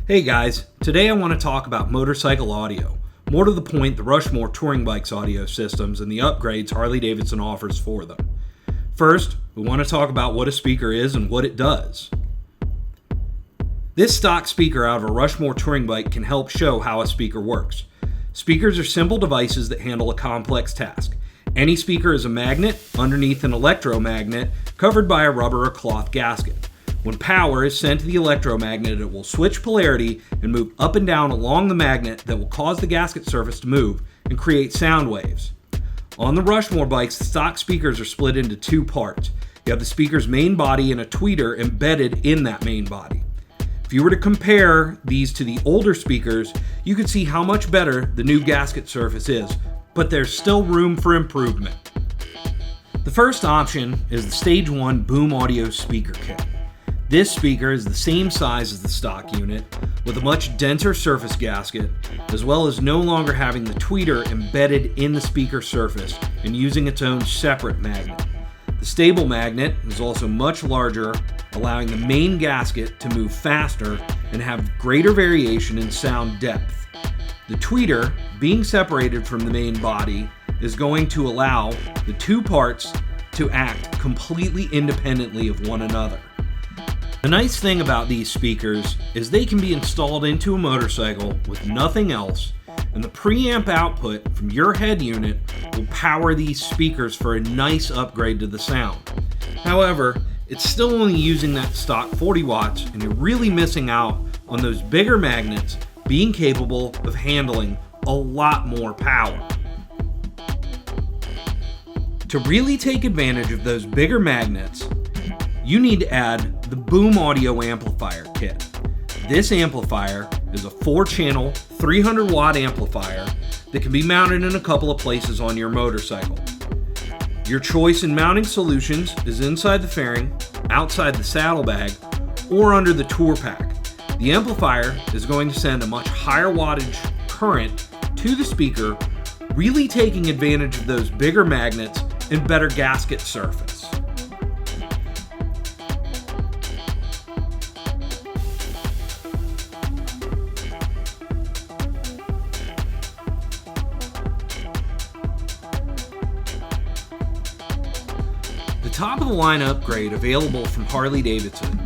Hey guys, today I want to talk about motorcycle audio. More to the point, the Rushmore touring bikes audio systems and the upgrades Harley-Davidson offers for them. First, we want to talk about what a speaker is and what it does. This stock speaker out of a Rushmore touring bike can help show how a speaker works. Speakers are simple devices that handle a complex task. Any speaker is a magnet underneath an electromagnet covered by a rubber or cloth gasket. When power is sent to the electromagnet, it will switch polarity and move up and down along the magnet that will cause the gasket surface to move and create sound waves. On the Rushmore bikes, the stock speakers are split into two parts. You have the speaker's main body and a tweeter embedded in that main body. If you were to compare these to the older speakers, you could see how much better the new gasket surface is, but there's still room for improvement. The first option is the Stage 1 Boom Audio Speaker Kit. This speaker is the same size as the stock unit, with a much denser surface gasket, as well as no longer having the tweeter embedded in the speaker surface and using its own separate magnet. The stable magnet is also much larger, allowing the main gasket to move faster and have greater variation in sound depth. The tweeter, being separated from the main body, is going to allow the two parts to act completely independently of one another. The nice thing about these speakers is they can be installed into a motorcycle with nothing else, and the preamp output from your head unit will power these speakers for a nice upgrade to the sound. However, it's still only using that stock 40 watts, and you're really missing out on those bigger magnets being capable of handling a lot more power. To really take advantage of those bigger magnets, you need to add the Boom Audio Amplifier Kit. This amplifier is a 4-channel, 300-watt amplifier that can be mounted in a couple of places on your motorcycle. Your choice in mounting solutions is inside the fairing, outside the saddlebag, or under the tour pack. The amplifier is going to send a much higher wattage current to the speaker, really taking advantage of those bigger magnets and better gasket surface. The top of the line upgrade available from Harley-Davidson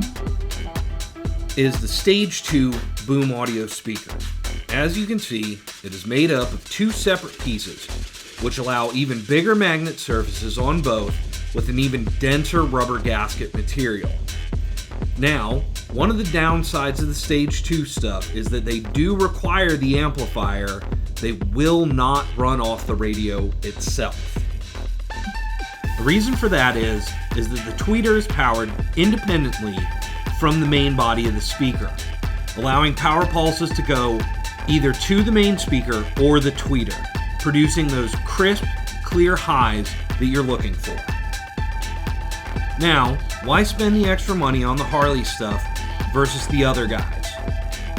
is the Stage 2 Boom Audio Speaker. As you can see, it is made up of two separate pieces, which allow even bigger magnet surfaces on both with an even denser rubber gasket material. Now, one of the downsides of the Stage 2 stuff is that they do require the amplifier. They will not run off the radio itself. The reason for that is that the tweeter is powered independently from the main body of the speaker, allowing power pulses to go either to the main speaker or the tweeter, producing those crisp, clear highs that you're looking for. Now, why spend the extra money on the Harley stuff versus the other guys?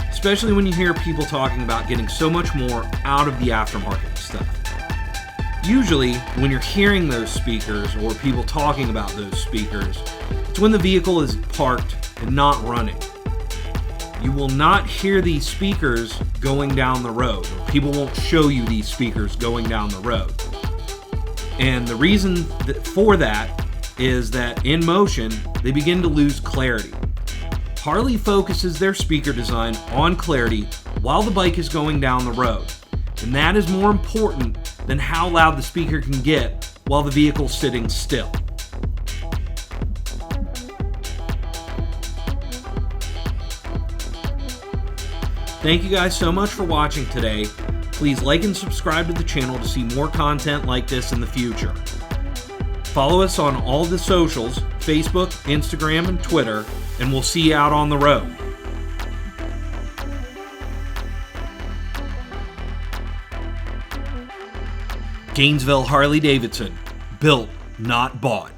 Especially when you hear people talking about getting so much more out of the aftermarket stuff. Usually, when you're hearing those speakers or people talking about those speakers, it's when the vehicle is parked and not running. You will not hear these speakers going down the road, or people won't show you these speakers going down the road. And the reason for that is that in motion, they begin to lose clarity. Harley focuses their speaker design on clarity while the bike is going down the road. And that is more important than how loud the speaker can get while the vehicle's sitting still. Thank you guys so much for watching today. Please like and subscribe to the channel to see more content like this in the future. Follow us on all the socials, Facebook, Instagram, and Twitter, and we'll see you out on the road. Gainesville Harley-Davidson. Built, not bought.